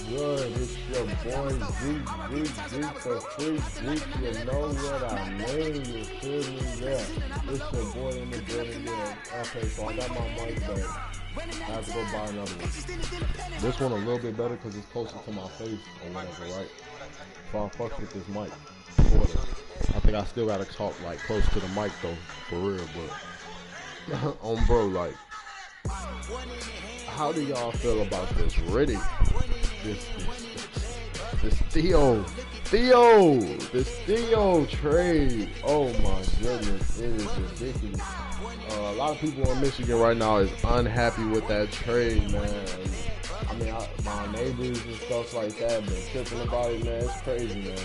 good? It's your boy Zeke the Freak Zeke. You know what I mean? You feel me? Yeah. It's your boy in the building. Yeah. Okay, so I got my mic back. I have to go buy another one. This one a little bit better because it's closer to my face or whatever, right? So I fuck with this mic. I think I still gotta talk like close to the mic though, for real. But on bro, like, how do y'all feel about this Riddick? This Theo trade. Oh my goodness, it is ridiculous. A lot of people in Michigan right now is unhappy with that trade, man. I mean, my neighbors and stuff like that been tripping about it, man. It's crazy, man.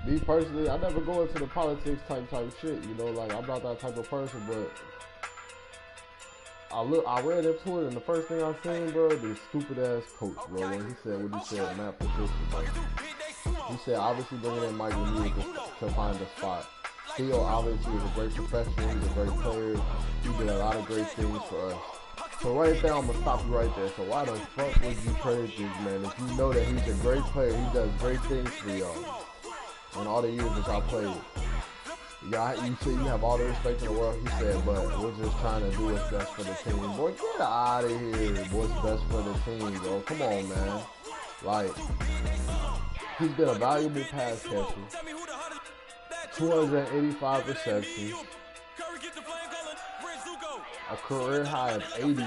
Me personally, I never go into the politics type shit, you know, like I'm not that type of person, but I read into it, and the first thing I seen, bro, this stupid ass coach, bro, when he said what he said, Matt Patricia, bro. He said obviously bringing in Michael Music to find a spot. Theo obviously is a great professional, he's a great player, he did a lot of great things for us. So right there, I'm gonna stop you right there. So why the fuck would you trade this man if you know that he's a great player, he does great things for y'all? In all the years that y'all played. You say you have all the respect in the world, he said, but we're just trying to do what's best for the team. Boy, get out of here. What's best for the team, bro? Come on, man. Like, he's been a valuable pass catcher. 285 receptions. A career high of 80 in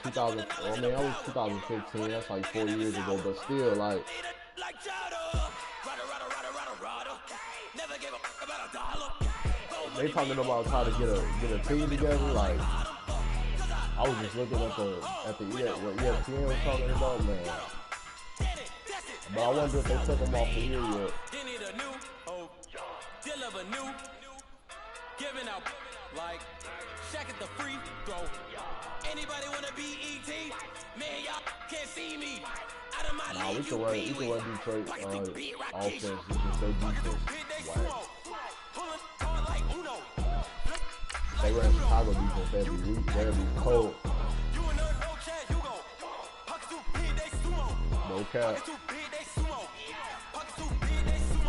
2000. I mean, that was 2015. That's like 4 years ago, but still, like, they talking about trying to get a team together. Like, I was just looking at what ESPN was talking about, man. But I wonder if they took him off the year yet. Like, check at the free throw. Anybody wanna be ET? Man, y'all can't see me. Out of my league, we can run Detroit offense. You can say defense. Wow. They ran Chicago defense. They'd be weak. They'd be cold. No cap.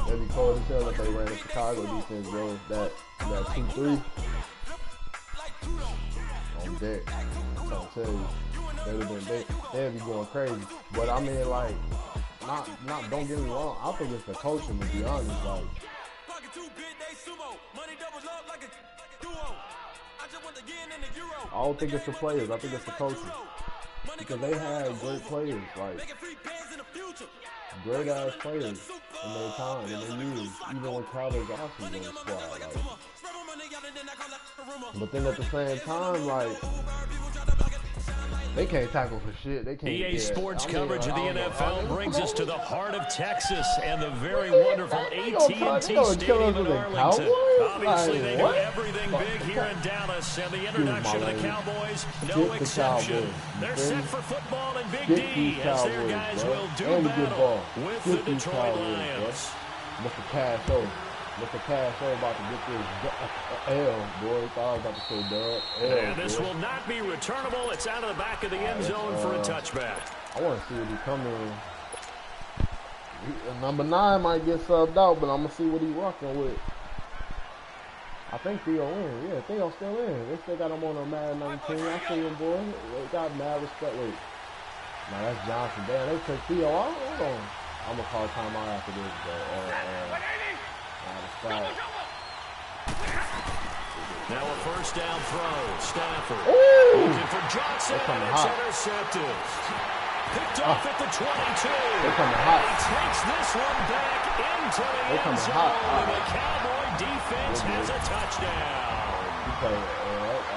They'd be cold as hell if they ran the Chicago defense, bro. That 2-3. On deck. I'm trying to tell you. They'd be going crazy. But I mean, like, not don't get me wrong, I think it's the coaching, to be honest. Like, I don't think it's the players, I think it's the coaching. Because they had great players, like great ass players in their time, in their years, even when Crowder Johnson was on the squad. Like, but then at the same time, like, they can't tackle for shit. They can't. EA Sports coverage of the NFL brings us to the heart of Texas and the very wonderful AT&T Stadium in Arlington. Obviously, they do everything big here in Dallas, and the introduction of the Cowboys, no exception. They're set for football in Big D as their guys will do battle with the Detroit Lions. Mr. Cash about to get this L, boy. Thought I was about to say dub. And this will not be returnable. It's out of the back of the end zone for a touchback. I want to see what he come in. Number 9 might get subbed out, but I'm going to see what he rocking with. I think Theo in. Yeah, Theo's still in. They still got him on a Madden 19. I see him, boy. They got mad respect. Wait. Now that's Johnson. Damn, they took Theo out. Hold on. I'm going to call timeout after this, bro. Now a first down throw. Stafford looking for Johnson. It's intercepted. Picked off at the 22. They're coming hot. He takes this one back into the end zone. And the Cowboy defense has a touchdown.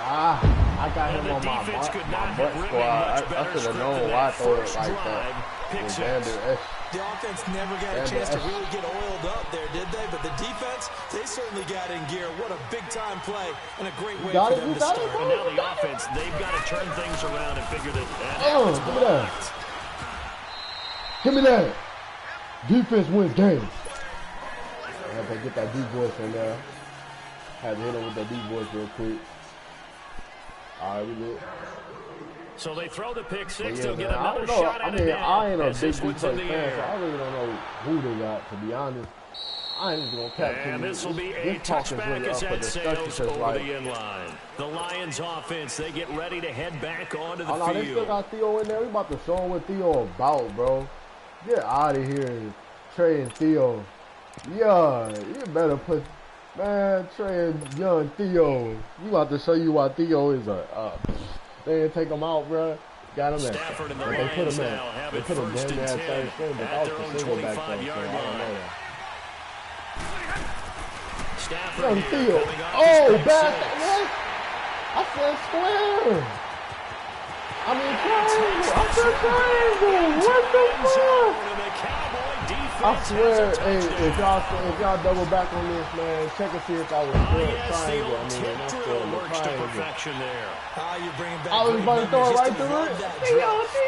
I got him on my butt squad. I should have known why I throw it like that. The offense never got a chance to really get oiled up there, did they? But the defense, they certainly got in gear. What a big-time play and a great way for them to start. And now the offense, they've got to turn things around and figure that out. Give me that. Give me that. Defense wins games. I have to get that deep voice in there. Had to hit him with that deep voice real quick. All right, we did. So they throw the pick six. Yeah, They'll get another shot at it. I ain't a big Detroit fan, so I really don't know who they got, to be honest. I ain't even going to catch And this will be a touchback as that sails over the inline. The Lions offense, they get ready to head back onto the field. They still got Theo in there. We about to show him what Theo about, bro. Get out of here, Trey and Theo. Yeah, you better put, man, Trey and young Theo. We about to show you why Theo is they didn't take him out, bro. Got him there. Stafford and the They put him now in. have They it put him first down and there 10 at third at their own 25-yard line. Stafford Young here Theo. coming off Oh, the back. six. What? I said square. I mean, triangle. I said triangle. What the fuck? I swear, hey, if y'all double back on this, man, check and see if I was still triangle. I mean, I'm still works to triangle. perfection there. You bring back I was about to throw it right through it.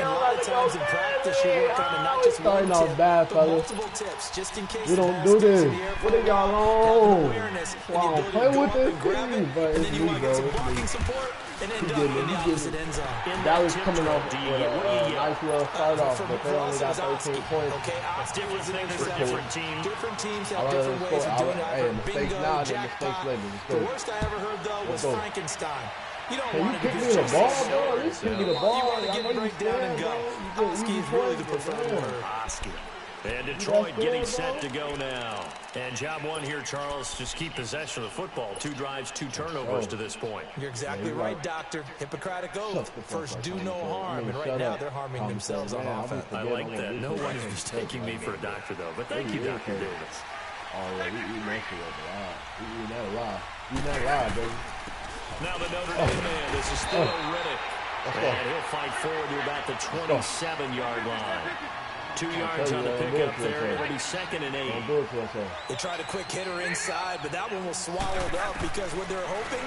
And a lot of times in practice, you work on not just one starting off tip, bad, but fellas. multiple tips, just in case We the don't pass do goes this. in the air What for are y'all having on? awareness and the Wow, ability play to with go up this and grab team, it, but and it's then you me, want to bro. get some It's me. blocking support and end He up getting in it. the He opposite getting end zone. That was coming off with a nice little start off, but they only got 13 points. Okay, Different things for different teams. Different teams have different ways of doing it. I've heard mistakes bingo, now, jackpot. mistakes later. The worst I ever heard, though, was Frankenstein. You don't Can you want to kick me because the just ball, so bro? At least kick me the ball. you want to I get know it you right down and scared, go. bro. Oski is really the preferred word. Oski. And Detroit getting set to go now. And job one here, Charles, just keep possession of the football. 2 drives, 2 turnovers to this point. You're exactly right, Doctor. Hippocratic oath. First, do no harm. And right now, they're harming themselves on offense. I like that. No one is mistaking me for a doctor, though. But thank you, Dr. Davis. Oh, yeah, we eating that shit up a lot. We eating that a lot. Eating that a lot, baby. Now the Notre Dame man. This is still Riddick. And he'll fight forward to about the 27-yard line. 2 yards on the pickup there. It'll be 2nd and 8. They tried a quick hitter inside, but that one was swallowed up because what they're hoping,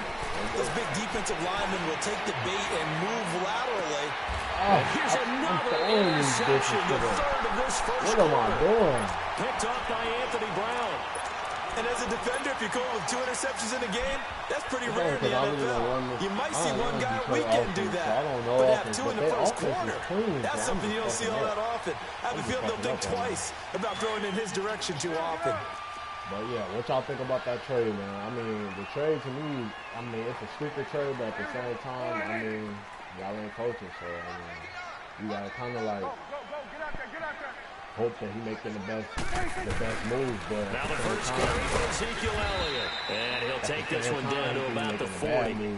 those big defensive linemen will take the bait and move laterally. And here's another interception, the 3rd of this first quarter. What am I doing? Picked off by Anthony Brown. And as a defender, if you go with 2 interceptions in a game, that's pretty rare in the NFL. You might see one guy a weekend do that, but have 2 in the first quarter. That's something you don't see all that often. I have a feeling they'll think twice about throwing in his direction too often. But yeah, what y'all think about that trade, man? I mean, the trade to me, I mean, it's a stupid trade, but at the same time, I mean, y'all ain't coaching, so I mean, you gotta kind of like hope that he making the best moves. But now the first carry for Ezekiel Elliott, and he'll take this one down to about the 40.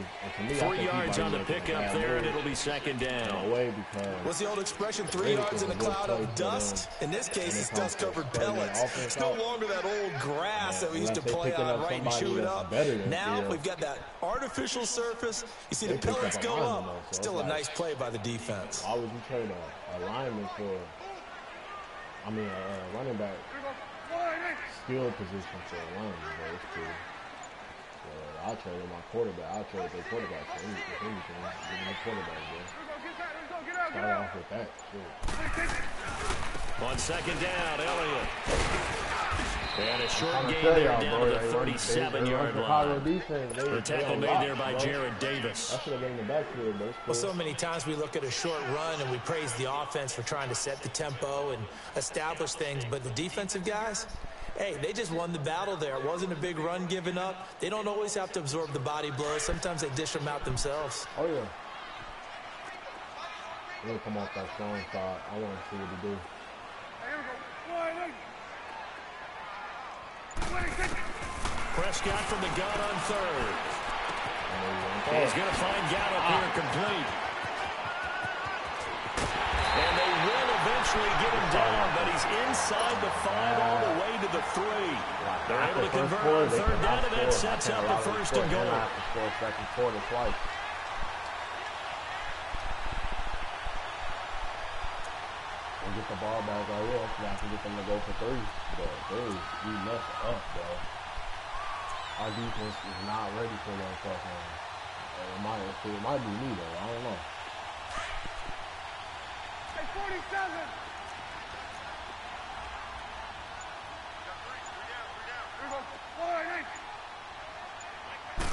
3 yards on the pickup there, and it'll be 2nd down. What's the old expression? 3 yards in a cloud of dust. In this case, it's dust-covered pellets. It's no longer that old grass that we used to play on, right, and chew it up. Now we've got that artificial surface. You see the pellets go up. Still a nice play by the defense. Why would you trade a lineman for? I mean, running back skill position for a lineman, but it's cool. So I'll trade my quarterback. I'll trade their quarterback for anything. Give me the quarterback, bro. Start off with that. On 2nd down, Elliott. And a short gain there down to the 37-yard line. The tackle made there by Jared Davis. I should have been in the backfield, but it's cool. Well, so many times we look at a short run and we praise the offense for trying to set the tempo and establish things, but the defensive guys, hey, they just won the battle there. It wasn't a big run given up. They don't always have to absorb the body blows. Sometimes they dish them out themselves. Oh, yeah. He'll come off that strong side. I want to see what he do. Prescott from the gun on 3rd. He's going to find Gallup here complete. And they will eventually get him down, but he's inside the 5 all the way to the 3. They're able to convert on 3rd down, and that sets up the 1st and goal. Second quarter twice. And get the ball back right here so I can get them to go for 3. But we messed up, bro. Our defense is not ready for that fucking. It might be me though. I don't know. Hey, 47. Here we go.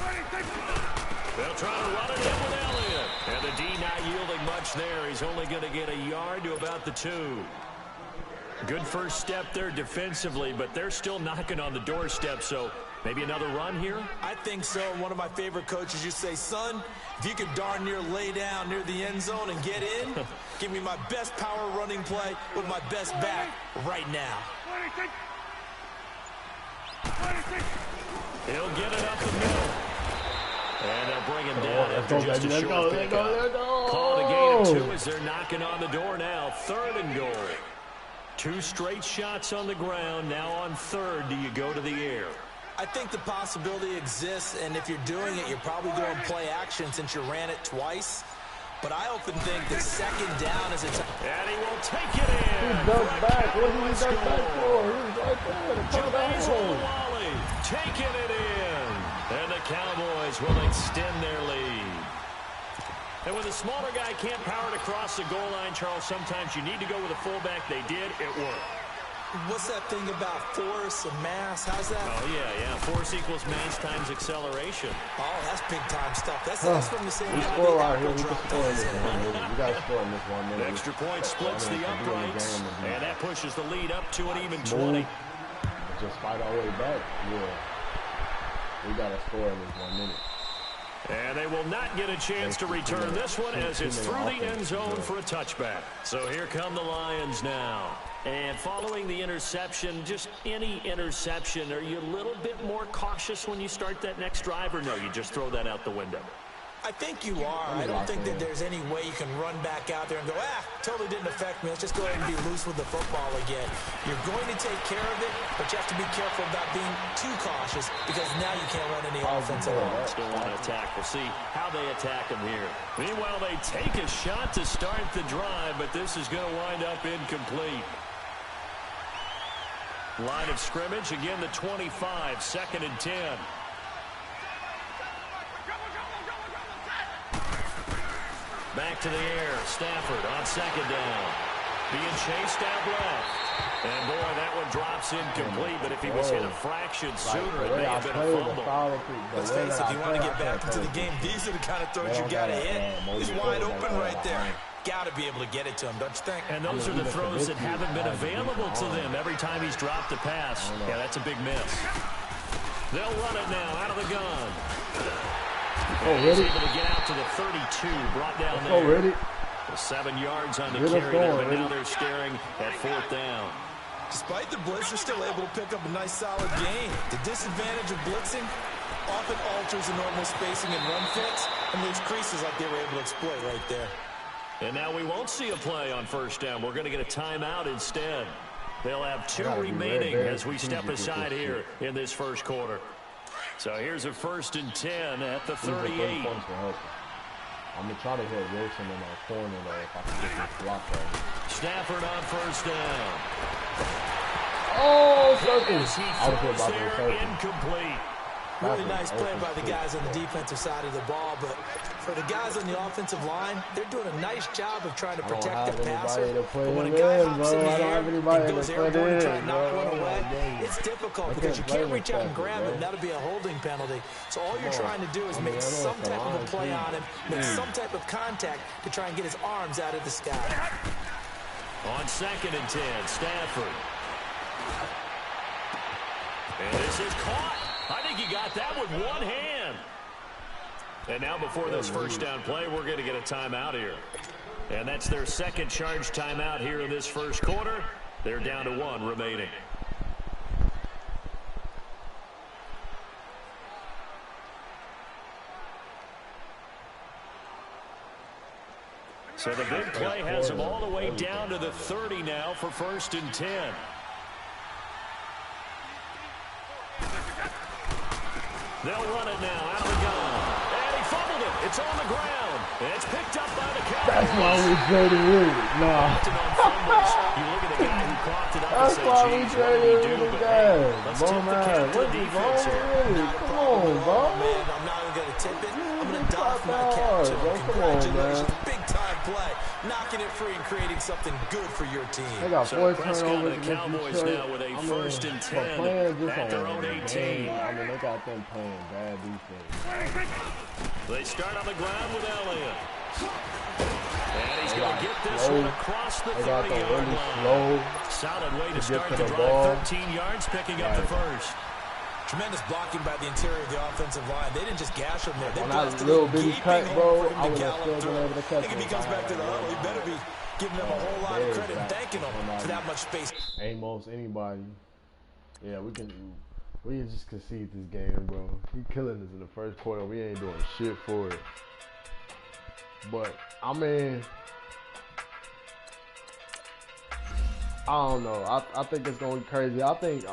46. They'll try to run it in with Elliott. And the D not yielding much there. He's only going to get a yard to about the 2. Good first step there defensively, but they're still knocking on the doorstep, so maybe another run here? I think so. One of my favorite coaches used to say, son, if you could darn near lay down near the end zone and get in, give me my best power running play with my best back right now. 26. He'll get it up the middle. And they'll bring him down after just a short pickup. Call it a gain of 2 as they're knocking on the door now. 3rd and goal. 2 straight shots on the ground. Now on 3rd, do you go to the air? I think the possibility exists, and if you're doing it, you're probably going play action since you ran it twice. But I often think that 2nd down is a time. And he will take it in. He ducked back. What did he duck back for? He was right there. The James Wally taking it in. And the Cowboys will extend their lead. And when the smaller guy can't power it across the goal line, Charles, sometimes you need to go with a fullback. They did. It worked. What's that thing about force and mass? How's that? Oh, yeah. Force equals mass times acceleration. Oh, that's big-time stuff. That's from the same we guy. Score right here. We can score in this 1 minute. We got to score in this 1 minute. Extra point splits the uprights, and that pushes the lead up to an even 20. Just fight our way back. Yeah. We got to score in this 1 minute. And they will not get a chance to return this one as it's through the end zone for a touchback. So here come the Lions now. And following the interception, just any interception, are you a little bit more cautious when you start that next drive, or no, you just throw that out the window? I think you are. I don't think that there's any way you can run back out there and go, totally didn't affect me. Let's just go ahead and be loose with the football again. You're going to take care of it, but you have to be careful about being too cautious because now you can't run any offense at all. Still want to attack. We'll see how they attack them here. Meanwhile, they take a shot to start the drive, but this is going to wind up incomplete. Line of scrimmage, again the 25, 2nd and 10. Back to the air. Stafford on 2nd down. Being chased out left. And, boy, that one drops incomplete. But if he was hit a fraction sooner, it may have been a fumble. Let's face it, if you want to get back into the game, these are the kind of throws you got to hit. He's wide open right there. Got to be able to get it to him, don't you think? And those are the throws that haven't been available to them every time he's dropped a pass. Yeah, that's a big miss. They'll run it now out of the gun. He's able to get out to the 32, brought down there. Already. 7 yards on the carry there, but now they're staring at 4th down. Despite the blitz, they're still able to pick up a nice, solid gain. The disadvantage of blitzing often alters the normal spacing and run fits and leaves creases like they were able to exploit right there. And now we won't see a play on 1st down. We're going to get a timeout instead. They'll have 2 remaining as we step aside here in this 1st quarter. So here's a 1st and 10 at the 38. I'm going to try to hit Wilson in our corner, though, if I can get this block right. Stafford on 1st down. Oh, circle. I was about to say incomplete. Really nice play by the guys on the defensive side of the ball, but for the guys on the offensive line, they're doing a nice job of trying to protect the passer. But when a guy hops in the air and goes airborne and try to knock one away, it's difficult because you can't reach out and grab him. That'll be a holding penalty. So all you're trying to do is make some type of a play on him, make some type of contact to try and get his arms out of the sky. On 2nd and 10, Stafford. And this is caught. I think he got that with one hand. And now before this 1st down play, we're going to get a timeout here. And that's their 2nd charge timeout here in this 1st quarter. They're down to 1 remaining. So the big play has them all the way down to the 30 now for 1st and 10. They'll run it now out of the gun. And he fumbled it. It's on the ground. And it's picked up by the Cowboys. That's why we traded Riddick. Nah. You look at the guy who coughed it up and said, geez, what did he do? But let's tip the cap to the defense here. Come on, bro. Man, I'm not even going to tip it. I'm going to doff my cap to him. Congratulations. Big-time play. Knocking it free and creating something good for your team. They got 4 turnovers the against Cowboys Detroit. now with a 1st and 10 at their own 18. I mean, they got them playing bad defense. They start on the ground with Elliott. And he's going to get this one across the 30-yard line. Solid way to start the drive. 13 yards, picking up the first. Tremendous blocking by the interior of the offensive line. They didn't just gash him there. They blasted little bitty cut, bro. I would have still been able to catch him. If he comes back to the huddle, he better be giving them a whole lot of credit and thanking them for that much space. Amos, anybody. Yeah, we just concede this game, bro. He killing us in the first quarter. We ain't doing shit for it. But, I mean, I don't know. I think it's going to be crazy. I think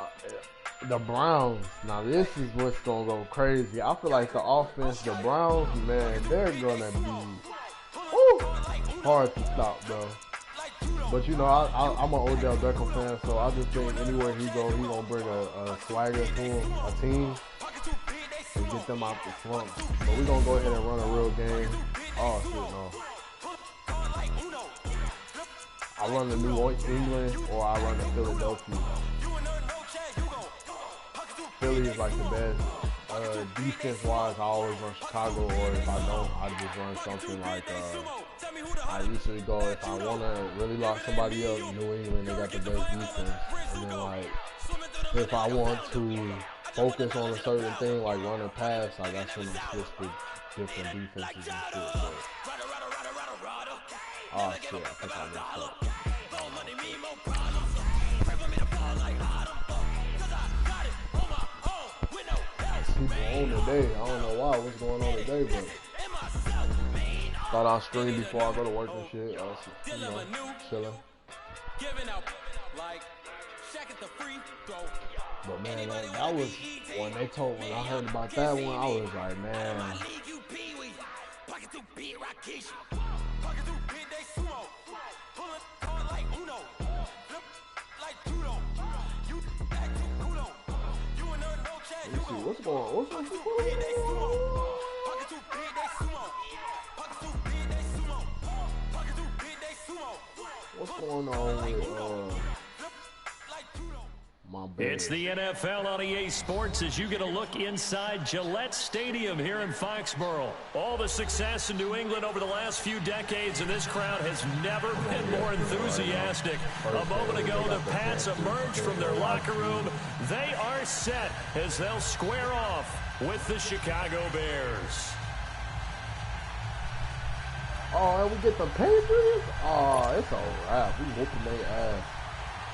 the Browns, now this is what's going to go crazy. I feel like the offense, the Browns, man, they're going to be hard to stop, bro. But, you know, I'm an Odell Beckham fan, so I just think anywhere he goes, he's going to bring a swagger to him, a team, and get them out the slump. But we're going to go ahead and run a real game. Oh, shit, no. I run the New England or I run the Philadelphia. Philly is like the best. Defense-wise, I always run Chicago, or if I don't, I just run something like, I usually go, if I want to really lock somebody up, New England, they got the best defense. And then, like, if I want to focus on a certain thing, like run a pass, I got some specific different defenses and shit. But, oh, shit, I think I messed up. People on today. I don't know why. What's going on today, but thought I'd stream before I go to work and shit. You know, chilling. But man, like, that was when I heard about that one, I was like, man. Let me see, what's going on? What's going on with my bad? It's the NFL on EA Sports as you get a look inside Gillette Stadium here in Foxborough. All the success in New England over the last few decades, and this crowd has never been more enthusiastic. A moment ago, the Pats emerged from their locker room. They are set as they'll square off with the Chicago Bears. Oh, and we get the Patriots? Oh, it's a wrap. We whooping their ass.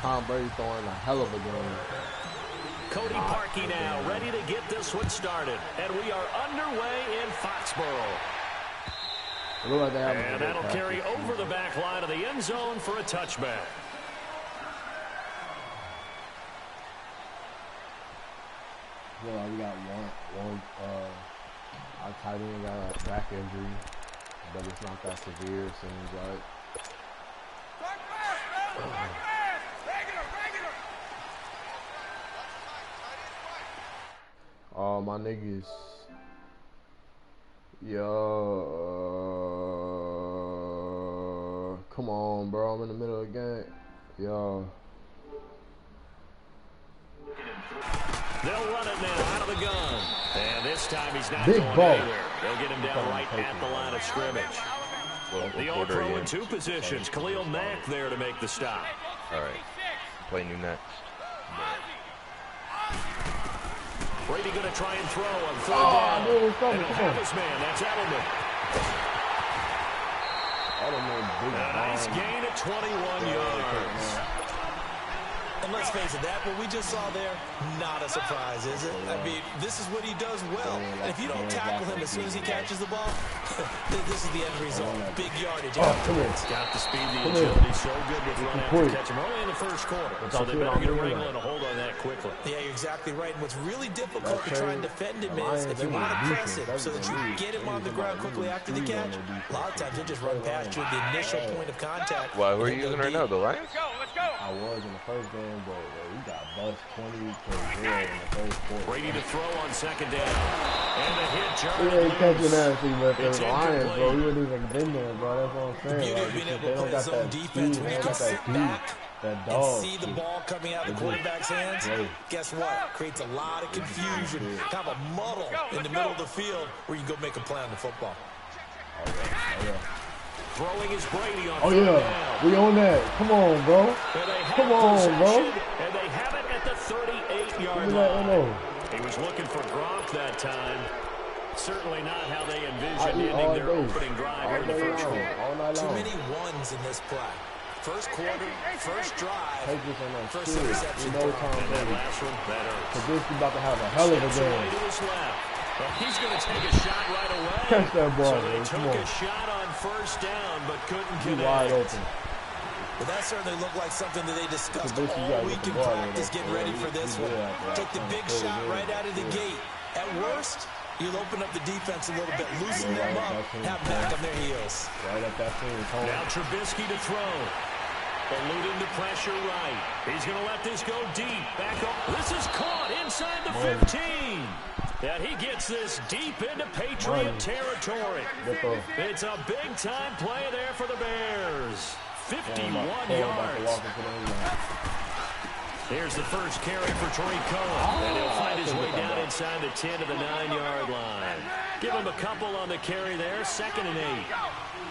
Tom Brady throwing a hell of a game. Cody Parkey now ready to get this one started. And we are underway in Foxborough. Like and that'll carry over the back line of the end zone for a touchback. Well, we got one our tight end got a back injury, but it's not that severe, it seems like. Oh, my niggas. Yo. Come on, bro. I'm in the middle of the game. Yo. They'll run it now out of the gun. And this time he's not Big going ball. anywhere. They'll get him down right at the line of scrimmage. The all-pro in two positions. Khalil Mack there to make the stop. All right. Play new next. Brady going to try and throw on third down. Dude, and he'll have his man. That's Edelman. A nice gain of 21 yards. And let's face it, that what we just saw there, not a surprise, is it? I mean, this is what he does well. And if you don't tackle him as soon as he catches the ball, this is the end result. Big yardage. It's got the speed, the agility, so good with run after catch him early in the first quarter. So they better get a wrangle and a hold on that quickly. Yeah, you're exactly right. And what's really difficult to try and defend him is if you want to press him so that you can get him on the ground quickly after the catch, a lot of times he'll just run past you at the initial point of contact. Why, who are you using right now, the Lions? Let's go. I was in the first game, but we got bust 20-0 in the first quarter. Brady to throw on second down. And a hit, We ain't catching that, see, but the Lions, bro, we wouldn't even been there, bro. That's what I'm saying. Beauty of being able to play his own defense when he can sit back That dog and see the ball coming out of the quarterback's hands, guess what? Creates a lot of confusion, kind of a muddle in the middle of the field where you go make a play on the football. Throwing is Brady on down. We on that. Come on, bro. Come on, bro. And they have it at the 38-yard line. He was looking for Gronk that time. Certainly not how they envisioned ending their opening drive here in the first quarter. Too many ones in this play. First quarter, first drive, first interception. No time, that last one better. Trubisky about to have a hell of a game. Well, he's going to take a shot right away. Catch that ball, so they took a shot on first down, but couldn't connect. Wide open. Well, that certainly looked like something that they discussed all week in practice, getting ready for this one. Take the big shot right out of the gate. At worst, you'll open up the defense a little bit, loosen them up, have back on their heels. Right at that thing. Now Trubisky to throw. Eluding the pressure right. He's going to let this go deep. Back up. This is caught inside the 15. And he gets this deep into Patriot territory. It's a big-time play there for the Bears. 51 yards. Here's the first carry for Tariq Cohen. And he'll find his way down inside the 10 to the 9-yard line. Give him a couple on the carry there. 2nd and 8.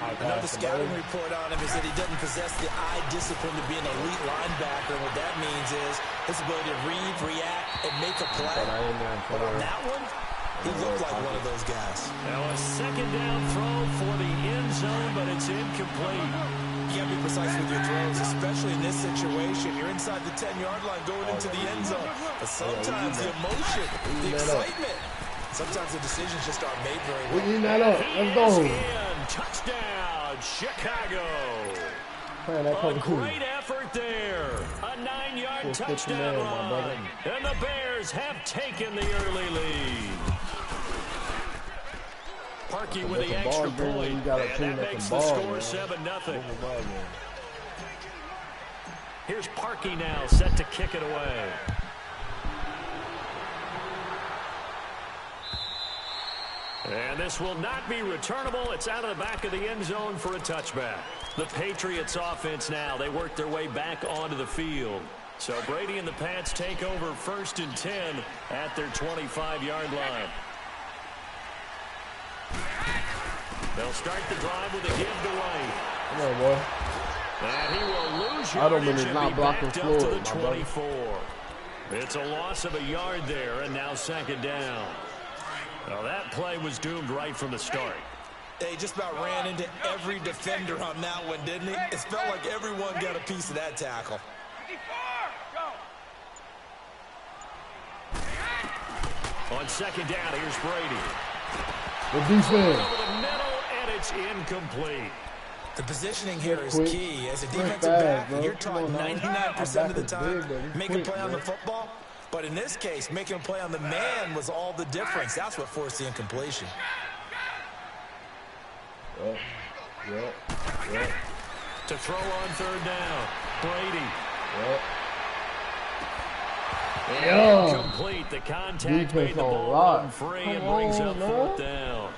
Another scouting report on him is that he doesn't possess the eye discipline to be an elite linebacker. And what that means is his ability to read, react, and make a play. But on that one, he looked like one of those guys. Now a 2nd down throw for the end zone, but it's incomplete. You got to be precise with your throws, especially in this situation. You're inside the 10-yard line going into the end zone. But sometimes the emotion, the excitement, sometimes the decisions just aren't made very well. We eating that up. Let's go. Touchdown, Chicago. A great effort there. A 9-yard touchdown run. And the Bears have taken the early lead. Parkey with the extra point. And that makes the score 7-0. Here's Parkey now set to kick it away. And this will not be returnable. It's out of the back of the end zone for a touchback. The Patriots offense now, they work their way back onto the field. So Brady and the Pats take over 1st and 10 at their 25-yard line. They'll start the drive with a give to White. Come on, boy. And he will lose yardage and be backed up to the 24. It's a loss of a yard there, and now 2nd down. Well, that play was doomed right from the start. They just about ran into every defender on that one, didn't he? It felt like everyone got a piece of that tackle. On 2nd down, here's Brady. The defense. Over the middle, and it's incomplete. The positioning here is key. As a defensive back, you're taught 99% of the time, make a play on the football. But in this case, making a play on the man was all the difference. That's what forced the incompletion. To throw on 3rd down, Brady. Complete. The contact made the ball run free and brings up 4th down.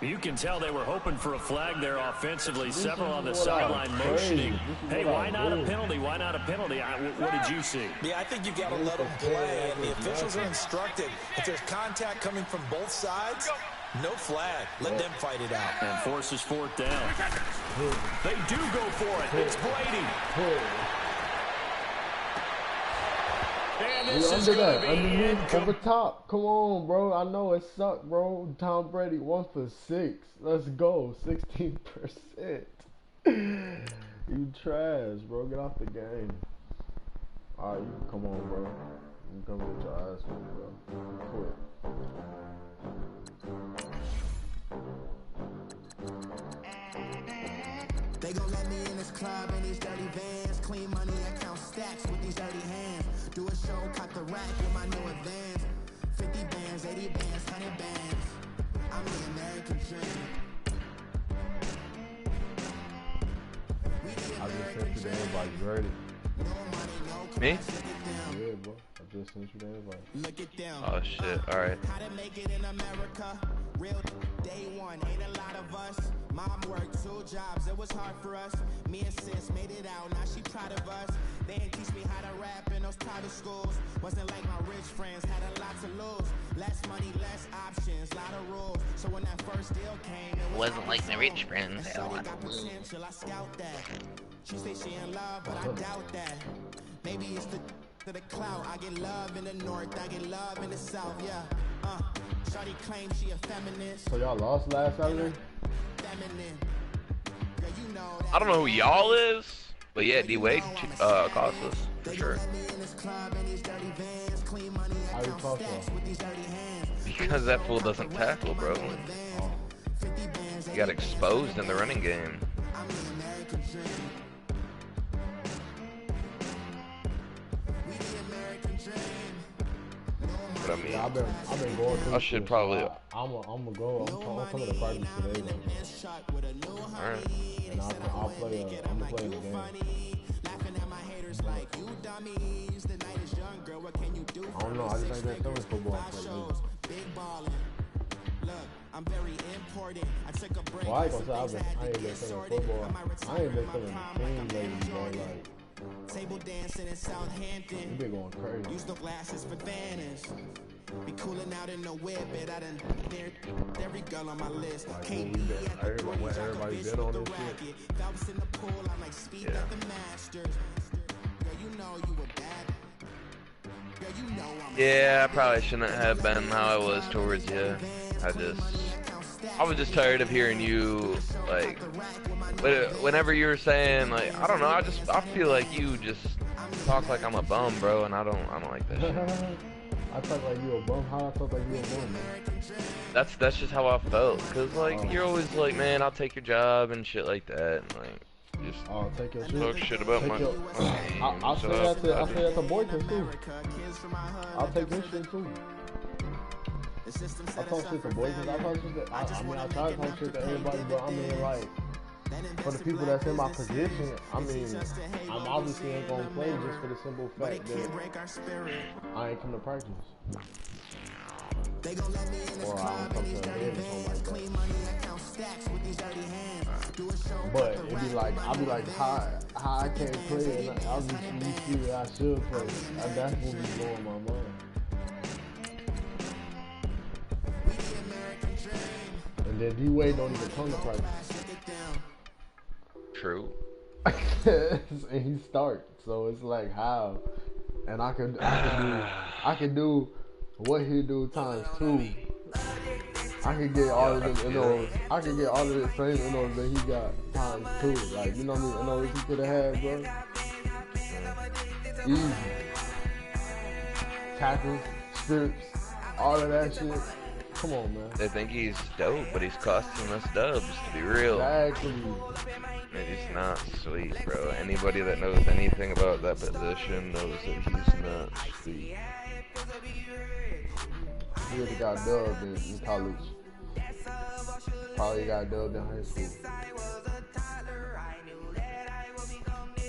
You can tell they were hoping for a flag there offensively. Several on the sideline motioning. Hey, why not a penalty? Why not a penalty? What did you see? Yeah, I think you got to let them play. And the officials are instructed. If there's contact coming from both sides, no flag. Let them fight it out. And forces 4th down. They do go for it. It's Brady. And this is going to be underneath, over top. Come on, bro. I know it sucked, bro. Tom Brady 1 for 6. Let's go. 16%. You trash, bro. Get off the game. All right, you can come on, bro. You can come with your ass on, bro. Quit. They gon' let me in this club in these dirty vans. Clean money, I count stacks with these dirty hands. Do a show, cut the rack with my new advance. 50 bands, 80 bands, 100 bands. I'm the American dream. I just sent you the invite. You heard it? Me? Yeah, bro. I just sent you the invite. Look at them. Oh, shit. All right. How to make it in America. Real day one. Ain't a lot of us. Mom worked 2 jobs, it was hard for us. Me and sis made it out, now she proud of us. They ain't teach me how to rap in those private schools. Wasn't like my rich friends, had a lot to lose. Less money, less options, lot of rules. So when that first deal came, it wasn't like my rich friends, had a lot got to lose. potential, I scout that. She say she in love, but I doubt that. Maybe it's the clout. I get love in the north, I get love in the south, yeah. Shawty claims she a feminist. So y'all lost last Saturday? Feminine. Girl, you know that. I don't know who y'all is, but yeah, D-Wade cost us, for sure. How you cost us? Because that fool doesn't tackle, bro. He got exposed in the running game. But I mean, yeah, I've been going through. I should probably. I'm gonna go. I'm coming to practice today, though. Alright. And I'll play. I'm gonna play in the game. I don't know. I just ain't been feeling football. Well, I ain't gonna say I ain't been feeling football. I ain't been feeling the team lately, bro. Like. Table dancing in Southampton. You been going crazy. Use the glasses for Vanish. Be cooling out in the whip, but I done dared every girl on my list. Everybody been on this shit. Phelps in the pool, I'm like speed at the Masters. Girl, you know you were bad. Girl, you know I'm Yeah, I probably shouldn't have been how I was towards you. I was just tired of hearing you, like, but whenever you were saying, like, I don't know, I feel like you just talk like I'm a bum, bro, and I don't like that shit. I talk like you a bum? How I talk like you a bum, man? That's just how I felt, cause like, you're always like, man, I'll take your job and shit like that, and like, just take your shit. talk shit about my I'll say that to Boykins too. I'll take this shit too. I talk shit to Boykins. I try to talk shit to everybody, but I mean, like, for the people that's in my position, I mean, I'm obviously ain't gonna play just for the simple fact that I ain't come to practice. Or I don't come to a game or something like that. But it'd be like, I'll be like, how I can't play, and I'll just see that I should play. That's what be blowing my mind. And then D-Wade don't even come to practice. True. And he starts, so it's like how, and I could do what he do times 2. I could get all of them in those. I could get all of the same in those that he got times 2. Like, you know what I mean? I know what he could have had, bro. Easy tackles, strips, all of that shit. Come on, man. They think he's dope, but he's costing us dubs, to be real. Exactly. He's not sweet, bro. Anybody that knows anything about that position knows that he's not sweet. He would have got dubbed in college. Probably got dubbed in high school.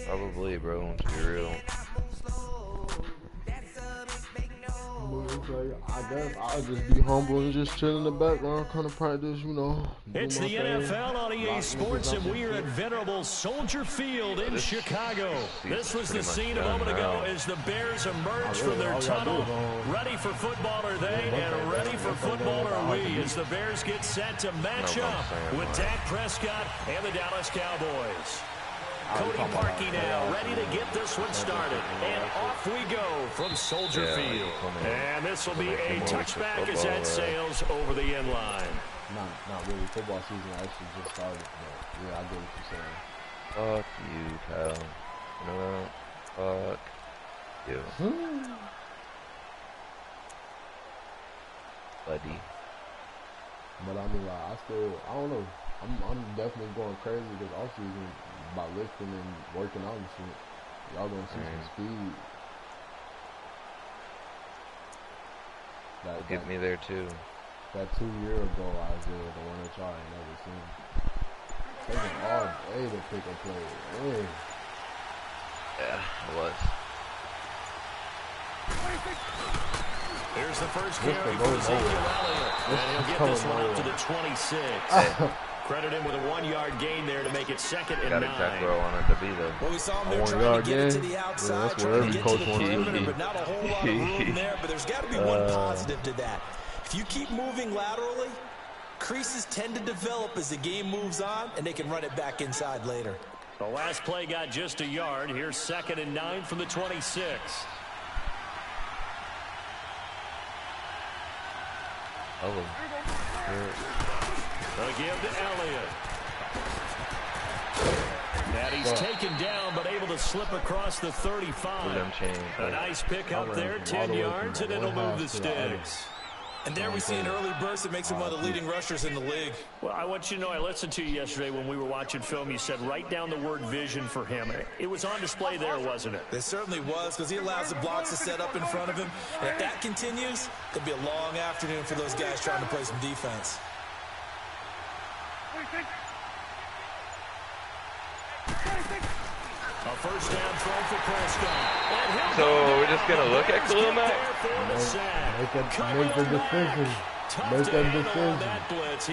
Probably, bro, to be real. I guess I'll just be humble and just chill in the background, kind of practice, you know. It's the NFL on EA Sports, and we are at venerable Soldier Field in Chicago. This was the scene a moment ago as the Bears emerged from their tunnel. Ready for football are they, and ready for football are we, as the Bears get set to match up with Dak Prescott and the Dallas Cowboys. Cody Parkey now, ready to get this one started. And off we go from Soldier Field. And this will be a touchback as that sails over the end line. Not really. Football season actually just started. But yeah, I get what you're saying. Fuck you, Kyle. No, fuck you. Buddy. But I mean, like, I don't know. I'm definitely going crazy this offseason by lifting and working out and shit. Y'all gonna see some speed. That'll get me there too. That 2 year ago Isaiah, the one that y'all ain't never seen. Taking all day to pick a play. Man. Yeah, it was. Here's the first carry for Ezekiel Elliott. And he'll get this one up to the 26. Credit him with a 1-yard gain there to make it 2nd and 9. Got exactly where I wanted to be, though. Well, we saw him there trying to get it to the outside, trying to get to the perimeter, but not a whole lot of room there. But there's got to be one positive to that. If you keep moving laterally, creases tend to develop as the game moves on, and they can run it back inside later. The last play got just a yard. Here's 2nd and 9 from the 26. The give to Elliott. And he's taken down, but able to slip across the 35. A nice pick up there, 10 yards, and it'll move the sticks. And there we see an early burst that makes him one of the leading rushers in the league. Well, I want you to know, I listened to you yesterday when we were watching film. You said write down the word vision for him. It was on display there, wasn't it? It certainly was, because he allows the blocks to set up in front of him. And if that continues, it'll be a long afternoon for those guys trying to play some defense. A first down throw for Prescott. So we're just going to look at Khalil Mack? Make the decision. Make that decision.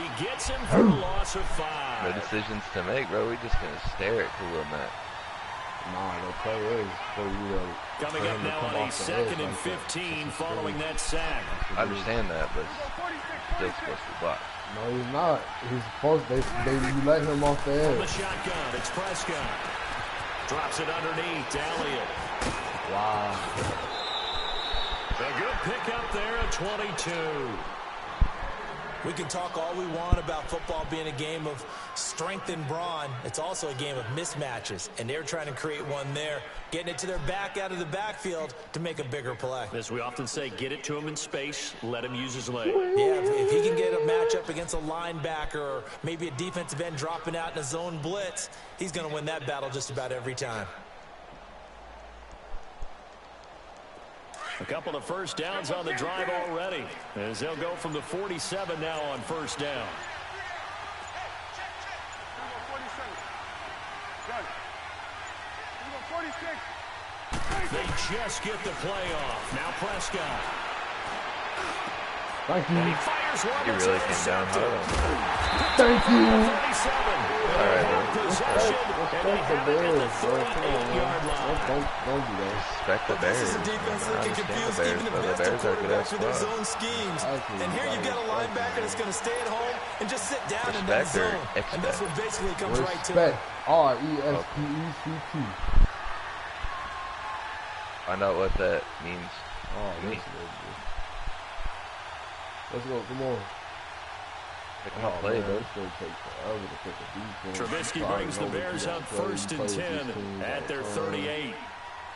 He gets him for a loss of 5. No decisions to make, bro. We're just going to stare at Khalil Mack. Nah, the play is for you to coming up now on a 2nd and 15 following that sack. I understand that, but still supposed to block. No, he's not. He's supposed to. You let him off the edge. On the shotgun, it's Prescott. Drops it underneath to Elliott. Wow. A good pick up there at 22. We can talk all we want about football being a game of strength and brawn. It's also a game of mismatches, and they're trying to create one there, getting it to their back out of the backfield to make a bigger play. As we often say, get it to him in space, let him use his leg. Yeah, if he can get a matchup against a linebacker or maybe a defensive end dropping out in a zone blitz, he's going to win that battle just about every time. A couple of first downs on the drive already, as they'll go from the 47 now on first down. They just get the play off. Now Prescott. Thank you. He fires one. He really came down hard. Thank you. All right, bro. Don't do that. Respect the Bears. This is a defense that can confuse even the best of quarterbacks with their zone schemes. And here you've got a linebacker that's going to stay at home and just sit down in that zone. And that's what basically comes right to it. Respect. Find out what that means. Oh, let's go. Come on. Play, bro. Trubisky brings the Bears up 1st and 10 at their 38.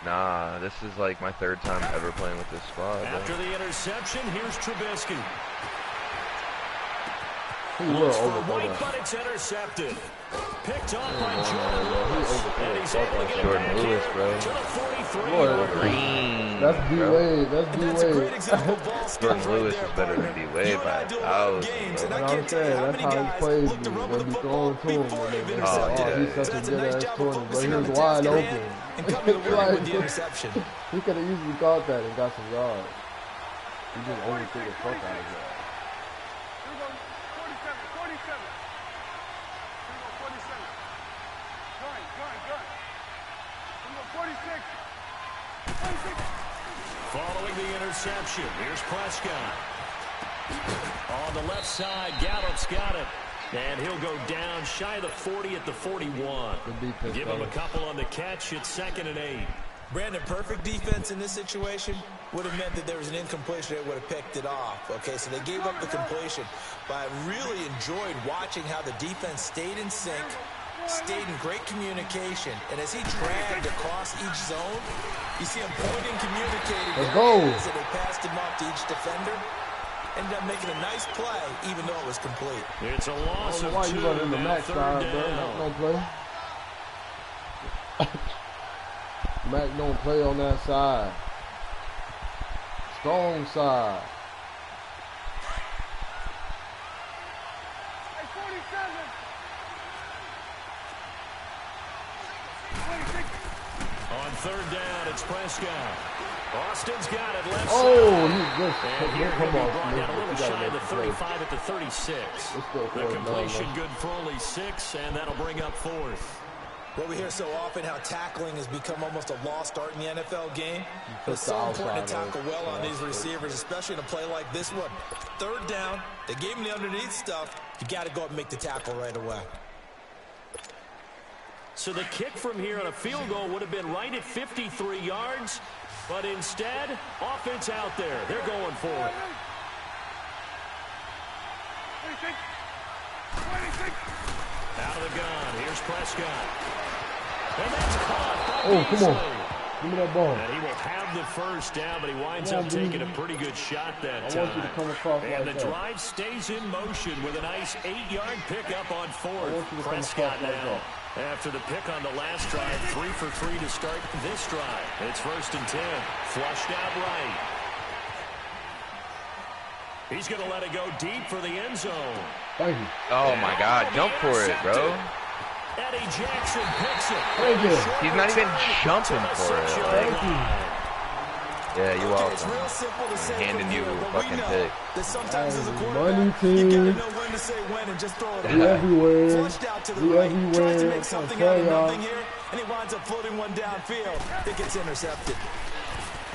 Nah, this is like my 3rd time ever playing with this squad. After the interception, here's Trubisky. Looks for White, but it's intercepted. Picked off by Jordan Lewis. And he's able to get it back Lewis, bro. to the 43. Green. That's D-Wade. That's D-Wade. Jordan Lewis is better than D-Wade by 1,000. And I can't tell you how many guys looked to run with the football before they've intercepted. He's such a good ass corner, but he was He wide open. and come to the line with the interception. He could have easily caught that and got some yards. He just overthrew the fuck out of that. Following the interception, here's Prescott. On the left side, Gallup's got it. And he'll go down shy of the 40 at the 41. Give him a couple on the catch. It's 2nd and 8. Brandon, perfect defense in this situation would have meant that there was an incompletion that would have picked it off. Okay, so they gave up the completion. But I really enjoyed watching how the defense stayed in sync, stayed in great communication. And as he dragged across each zone, you see him pointing, communicating. Let's go. As they passed him off to each defender. Ended up making a nice play, even though it was complete. It's a loss of 2. Why you running the Mac side, bro? Mac don't play. Mac don't play on that side. Strong side. On third down, it's Prescott. Austin's got it left side. He's good. And here he'll be brought down a little shy of the 35 at the 36. The completion good for only 6, and that'll bring up 4th. Well, we hear so often how tackling has become almost a lost art in the NFL game. It's so important to tackle well on these receivers, especially in a play like this one. Third down, they gave him the underneath stuff. You got to go up and make the tackle right away. So the kick from here on a field goal would have been right at 53 yards, but instead, offense out there. They're going for it. 26. Out of the gun. Here's Prescott. And that's caught. Come on. Give me that ball. And he will have the first down, but he winds up taking a pretty good shot that time. I want you to come across and the drive stays in motion with a nice 8-yard pickup on 4th. Prescott now. After the pick on the last drive, 3 for 3 to start this drive. It's 1st and 10. Flushed out right. He's going to let it go deep for the end zone. Thank you. Oh, my God. Jump for it, bro. Eddie Jackson picks it. Thank you. He's not even jumping for it. Thank you. Yeah, you're welcome. It's real simple to say handing you a fucking pick. That sometimes as a money quarterback, team. you gotta know when to say when and just throw it We everywhere. Flushed out to the right. Everywhere. Tries to make something out of nothing here, and he winds up floating one downfield. It gets intercepted.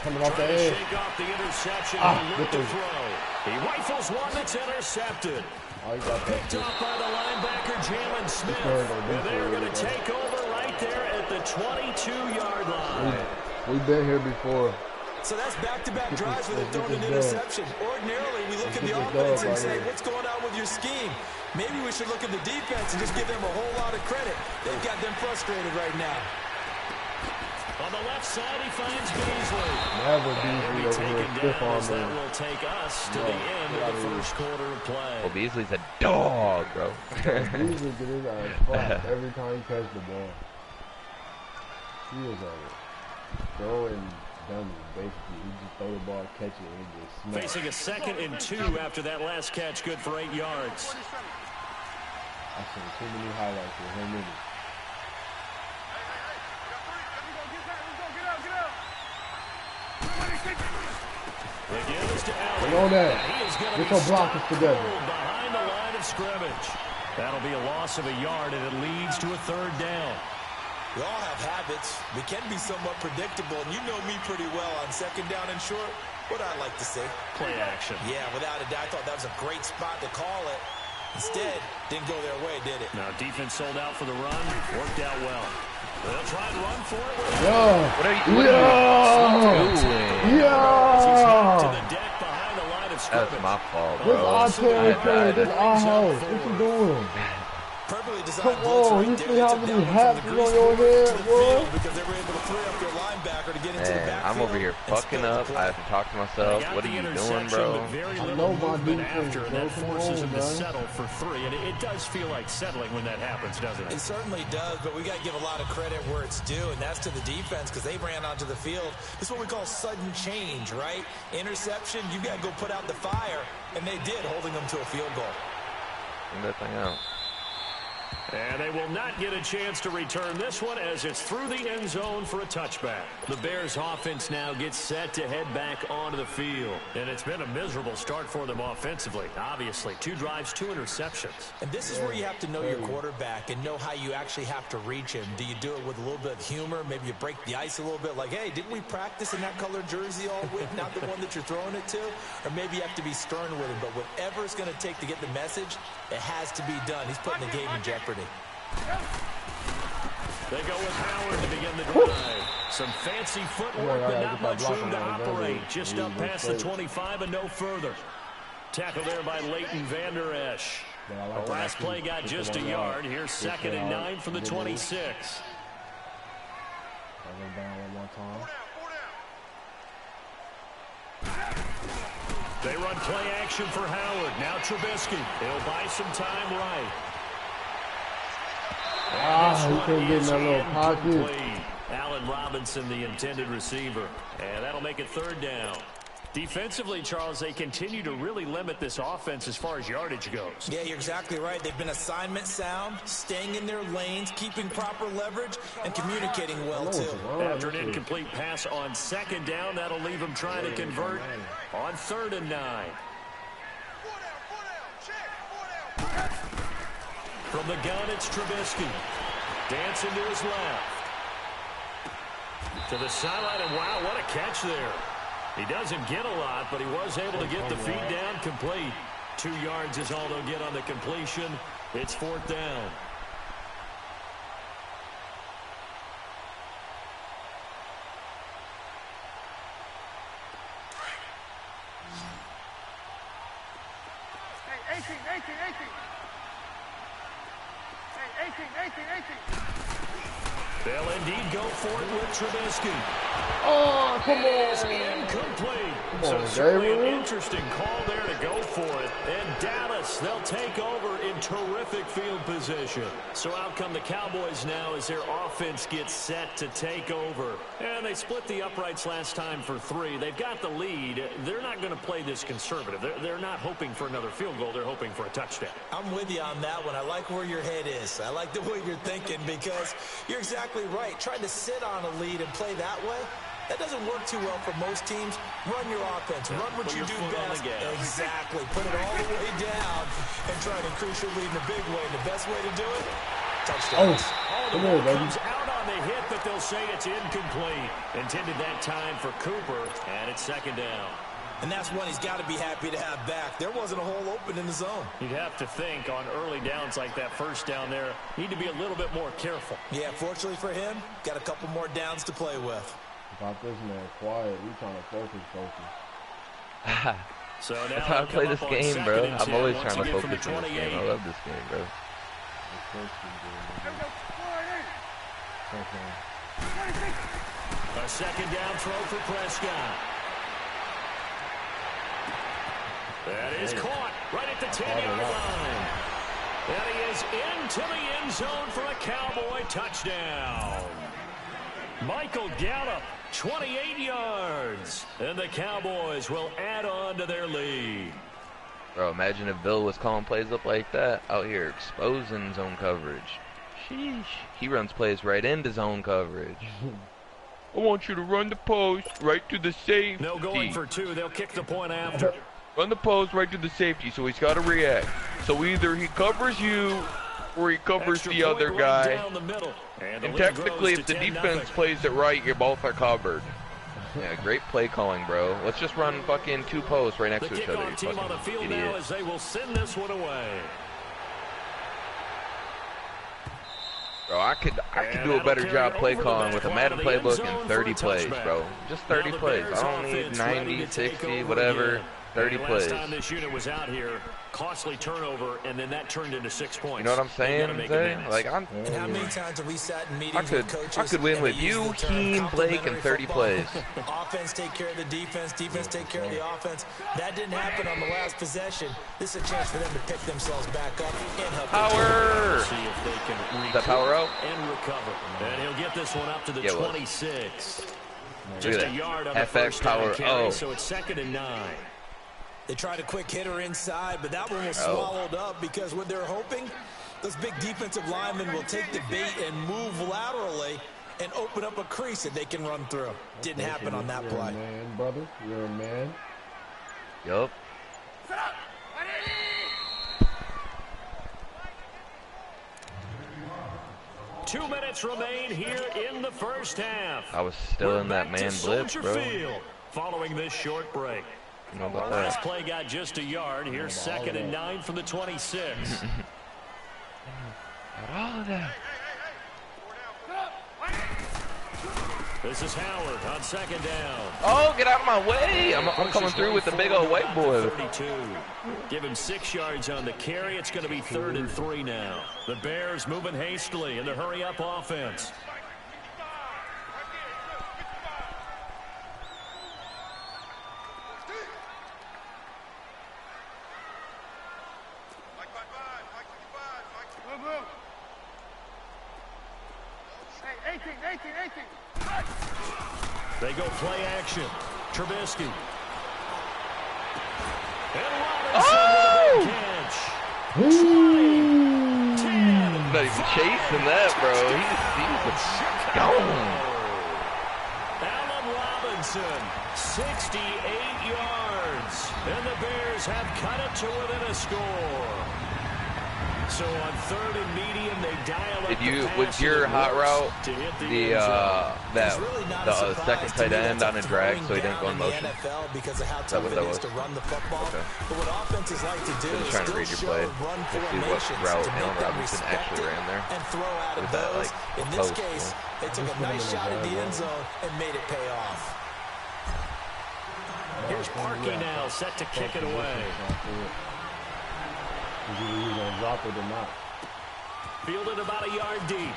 Coming off the Trying to edge. shake off the interception and look to throw. He rifles one that's intercepted. Picked off by the linebacker, Jalen Smith. And they're going to take over right there at the 22-yard line. We've been here before. So that's back-to-back drives where they've thrown an interception. Ordinarily, we look at the offense and say, what's going on with your scheme? Maybe we should look at the defense and just give them a whole lot of credit. They've got them frustrated right now. On the left side, he finds Beasley. Never Beasley over here. Stiff on me. That will take us to the end of the first quarter of play. Well, Beasley's a dog, bro. Beasley get his ass fucked every time he catches the ball. He is a throwing dummy, basically. He just throw the ball, catch it, and he just smack. Facing a 2nd and 2 after that last catch, good for 8 yards. I've seen too many highlights with him in it. Come on there. Get your blockers together. Behind the line of scrimmage. That'll be a loss of a yard, and it leads to a 3rd down. We all have habits. We can be somewhat predictable, and you know me pretty well on 2nd down and short. What I like to say? Play action. Yeah, without a doubt. I thought that was a great spot to call it. Instead, didn't go their way, did it? Now, defense sold out for the run. Worked out well. They'll try and run for it. What are you doing? To the deck behind the line of scrimmage. That's my fault, This bro. our territory. This our house. What you doing? Perfectly designed. Come on, you see how many hats is on your head, boy? Because they were able to free up their linebacker to get into the Man, backfield. I'm over here fucking up. I have to talk to myself. What are you doing, bro? I know my defense, after, and that bro. Come forces on, him to man. settle for 3. And it does feel like settling when that happens, doesn't It it? certainly does, but we got to give a lot of credit where it's due, and that's to the defense because they ran onto the field. This is what we call sudden change, right? Interception, you got to go put out the fire, and they did, holding them to a field goal. Bring that thing out. And they will not get a chance to return this one as it's through the end zone for a touchback. The Bears offense now gets set to head back onto the field. And it's been a miserable start for them offensively. Obviously, 2 drives, 2 interceptions. And this is where you have to know your quarterback and know how you actually have to reach him. Do you do it with a little bit of humor? Maybe you break the ice a little bit like, hey, didn't we practice in that colored jersey all week, not the one that you're throwing it to? Or maybe you have to be stern with him. But whatever it's going to take to get the message, it has to be done. He's putting the game in jeopardy. They go with Howard to begin the drive. Some fancy footwork, but not much room to operate. Just up past the 25 and no further. Tackle there by Leighton Vander Esch. The last play got just a yard. Here's 2nd and 9 from the 26. They run play action for Howard. Now Trubisky. He'll buy some time right. He couldn't get in that little pocket. Allen Robinson, the intended receiver. And that'll make it 3rd down. Defensively, Charles, they continue to really limit this offense as far as yardage goes. Yeah, you're exactly right. They've been assignment sound, staying in their lanes, keeping proper leverage, and communicating well, too. After an incomplete pass on 2nd down, that'll leave them trying to convert on 3rd and 9. From the gun, it's Trubisky. Dancing to his left. To the sideline, and wow, what a catch there. He doesn't get a lot, but he was able to get the feet down complete. 2 yards is all they'll get on the completion. It's 4th down. Hey, 18. Hey, 18. They'll indeed go for it with Trubisky. Oh, come on. It's incomplete. So certainly an interesting call there to go for it. And Dallas, they'll take over in terrific field position. So out come the Cowboys now as their offense gets set to take over. And they split the uprights last time for 3. They've got the lead. They're not going to play this conservative. They're not hoping for another field goal. They're hoping for a touchdown. I'm with you on that one. I like where your head is. I like the way you're thinking because you're exactly right. Trying to sit on a lead and play that way, that doesn't work too well for most teams. Run your offense. Run what you do best. Exactly. Put it all the way down and try to increase your lead in a big way. And the best way to do it, touchdowns. The ball comes out on the hit, but they'll say it's incomplete. Intended that time for Cooper, and it's 2nd down. And that's one he's got to be happy to have back. There wasn't a hole open in the zone. You'd have to think on early downs like that 1st down there, need to be a little bit more careful. Yeah, fortunately for him, got a couple more downs to play with. Got this man quiet. We trying to focus. So now that's how I play this game, bro. I'm always trying to focus on this game. I love this game, bro. A 2nd down throw for Prescott. That is caught right at the 10-yard line. And he is into the end zone for a Cowboy touchdown. Michael Gallup, 28 yards. And the Cowboys will add on to their lead. Bro, imagine if Bill was calling plays up like that out here, exposing zone coverage. Sheesh. He runs plays right into zone coverage. I want you to run the post right to the safety. No going for 2. They'll kick the point after. Run the post right to the safety, so he's got to react. So either he covers you or he covers the other guy. And technically, if the defense plays it right, you both are covered. Yeah, great play calling, bro. Let's just run fucking 2 posts right next to each other. The team on the field now as they will send this one away. Bro, I could do a better job play calling with a Madden playbook in 30 plays, bro. Just 30 plays. I don't need 90, 60, whatever. 30 plays. Last time this unit was out here, costly turnover, and then that turned into 6 points. You know what I'm saying? Like and how many times have we sat in meetings with coaches? I could win with you, Team Blake, in 30 plays. Offense take care of the defense. Defense take care of the offense. That didn't happen on the last possession. This is a chance for them to pick themselves back up and help. Power! See if they can that power out? And recover. And he'll get this one up to the 26. Just a yard on the first power carry, so it's 2nd and 9. They tried a quick hitter inside, but that one was swallowed up because what they're hoping, those big defensive linemen will take the bait and move laterally and open up a crease that they can run through. Didn't happen on that play. You're a man, brother. You're a man. Yup. 2 minutes remain here in the first half. I was still in that man blitz, bro. Following this short break. Last play got just a yard. Here's 2nd and 9 from the 26. All of that. This is Howard on 2nd down. Oh, get out of my way. I'm coming through with the big old white boy. 32. Give him 6 yards on the carry. It's going to be 3rd and 3 now. The Bears moving hastily in the hurry-up offense. They go play action. Trubisky Oh! Catch. 10. Not even chasing that, bro. He's gone. Allen Robinson, 68 yards. And the Bears have cut it to within a score. So on 3rd and medium, they dial up Was your hot route the second tight end on a drag so he didn't go in motion? Because of how Is that what that was? to run the football. Okay. But what offenses like to do I'm is trying to read your play. Let's see what route Allen Robinson actually ran there. And throw out of Or is that those. like In this post, case, they took a nice shot at the end zone and made it pay off. Here's Parkey now, set to kick it away. He's either going to drop it or not. Fielded about a yard deep.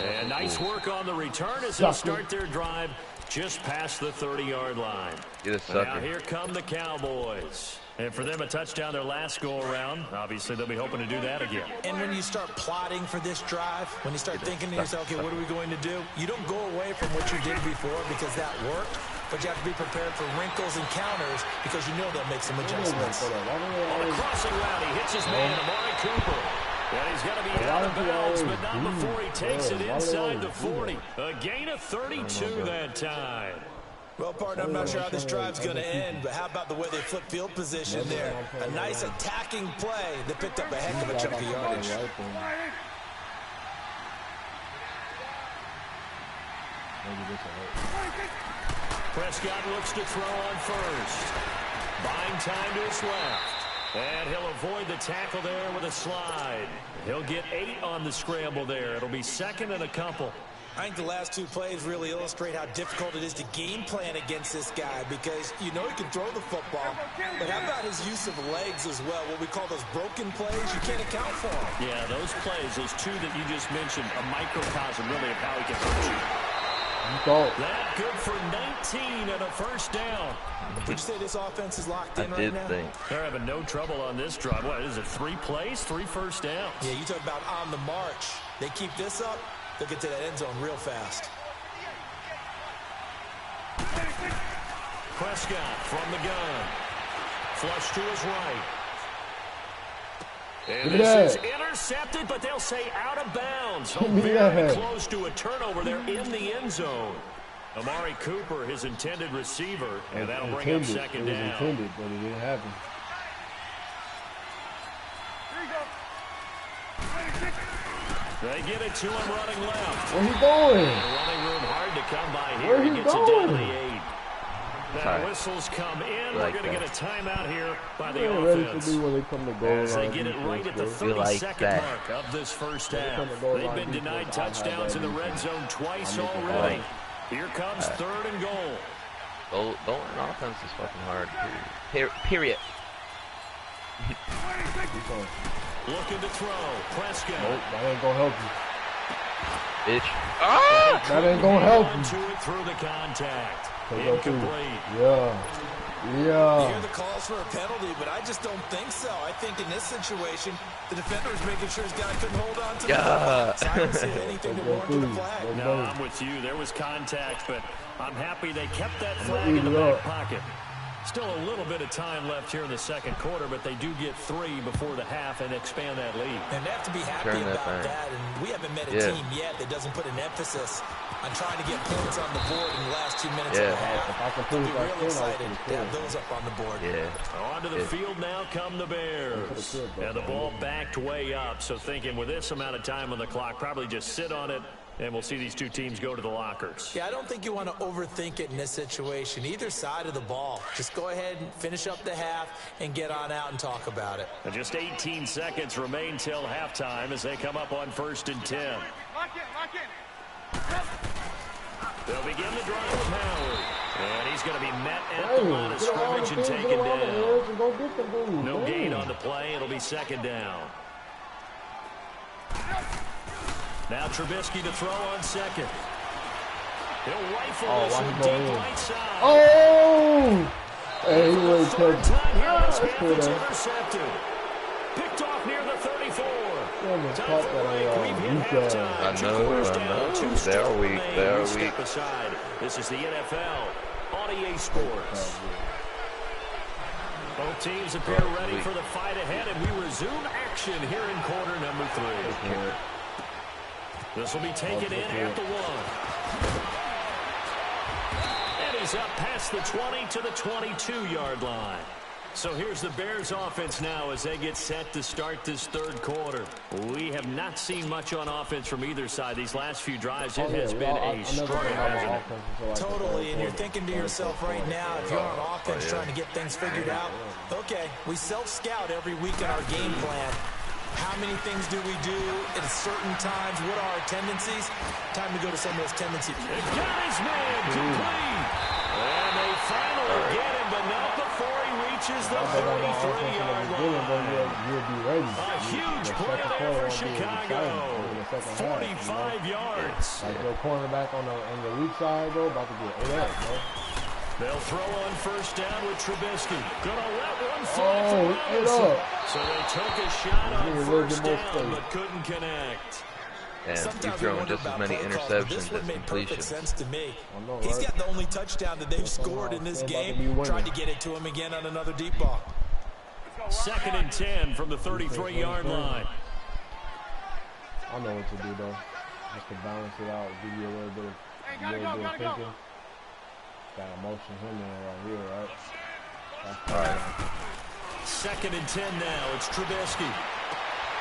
And nice work on the return as they start their drive just past the 30-yard line. Now here come the Cowboys. And for them, a touchdown their last go-around. Obviously, they'll be hoping to do that again. And when you start plotting for this drive, when you start thinking to yourself, okay, what are we going to do? You don't go away from what you did before because that worked, but you have to be prepared for wrinkles and counters because you know they'll make some adjustments. On the crossing route, he hits his man, Amari Cooper. And he's going to be out of bounds, but not before he takes it inside the 40. A gain of 32 that time. Well, partner, I'm not sure how this drive's going to end, but how about the way they flip field position there? A nice attacking play that picked up a heck of a chunk of yardage. Prescott looks to throw on first. Buying time to his left. And he'll avoid the tackle there with a slide. He'll get 8 on the scramble there. It'll be 2nd and a couple. I think the last 2 plays really illustrate how difficult it is to game plan against this guy because you know he can throw the football, but how about his use of legs as well, what we call those broken plays? You can't account for them. Yeah, those plays, those 2 that you just mentioned, a microcosm really of how he can hurt you. That good for 19 and a first down. Would you say this offense is locked in right now? They're having no trouble on this drive. What is it, 3 plays, 3 first downs? Yeah, you talk about on the march. They keep this up, they'll get to that end zone real fast. Prescott from the gun. Flush to his right. And this is intercepted, but they'll say out of bounds. Very close to a turnover there in the end zone. Amari Cooper, his intended receiver, and that'll bring up 2nd down. Intended, but it didn't happen. They get it to him running left. Where he going? Running room hard to come by here. He gets it down to the 8. Now whistles come in. We're going to get a timeout here by the offense. As they get it right at the 32nd mark of this first half. They've been denied touchdowns in the red zone twice already. Here comes 3rd and goal. Going on offense is fucking hard. Period. Looking to throw. Prescott. Nope, that ain't gonna help you. Bitch. Ah! That ain't gonna help you. To it through the contact. Incomplete. You hear the calls for a penalty, but I just don't think so. I think in this situation, the defender is making sure his guy couldn't hold on to the ball. So I don't see anything to warrant the flag. No, I'm with you. There was contact, but I'm happy they kept that flag in the back pocket. Still a little bit of time left here in the second quarter, but they do get 3 before the half and expand that lead. And they have to be happy about that. And we haven't met a team yet that doesn't put an emphasis on trying to get points on the board in the last 2 minutes of the half. They'll be real excited to have those up on the board. Onto the field now come the Bears. And the ball backed way up, so thinking with this amount of time on the clock, probably just sit on it, and we'll see these 2 teams go to the lockers. Yeah, I don't think you want to overthink it in this situation. Either side of the ball. Just go ahead and finish up the half and get on out and talk about it. And just 18 seconds remain till halftime as they come up on 1st and 10. Lock in. They'll begin the drive with Howard. And he's going to be met at the line of scrimmage and taken down. No gain on the play. It'll be 2nd down. Now Trubisky to throw on 2nd. He'll rifle this from deep right side. Oh! Hey, he was It's intercepted. Picked off near the 34. Time for a break. We've hit halftime. I know. They're weak. Step aside. This is the NFL. on EA Sports. Both teams appear ready for the fight ahead, and we resume action here in quarter number 3. This will be taken in at the 1. And he's up past the 20 to the 22-yard line. So here's the Bears offense now as they get set to start this third quarter. We have not seen much on offense from either side. These last few drives, it has been a struggle, hasn't it? Totally, and you're thinking to yourself right now, if you're on offense trying to get things figured out, okay, we self-scout every week in our game plan. How many things do we do at certain times? What are our tendencies? Time to go to some of those tendencies. They've got his man complete. And they finally get him, but not before he reaches the 33-yard line. A huge play there for Chicago. 45 yards. Like your cornerback on the weak side, bro, about to get ate up, bro. They'll throw on first down with Trubisky. Gonna let one fly for Robinson. So they took a shot on first down, but couldn't connect. And he's throwing just as many interceptions as completions. Sense to me. He's got the only touchdown that they've scored in this game. Tried to get it to him again on another deep ball. 2nd and 10 from the 33-yard line. I know what to do, though. Just to balance it out, give you a little bit of thinking. Gotta motion him in right here, right? All right. 2nd and 10 now. It's Trubisky.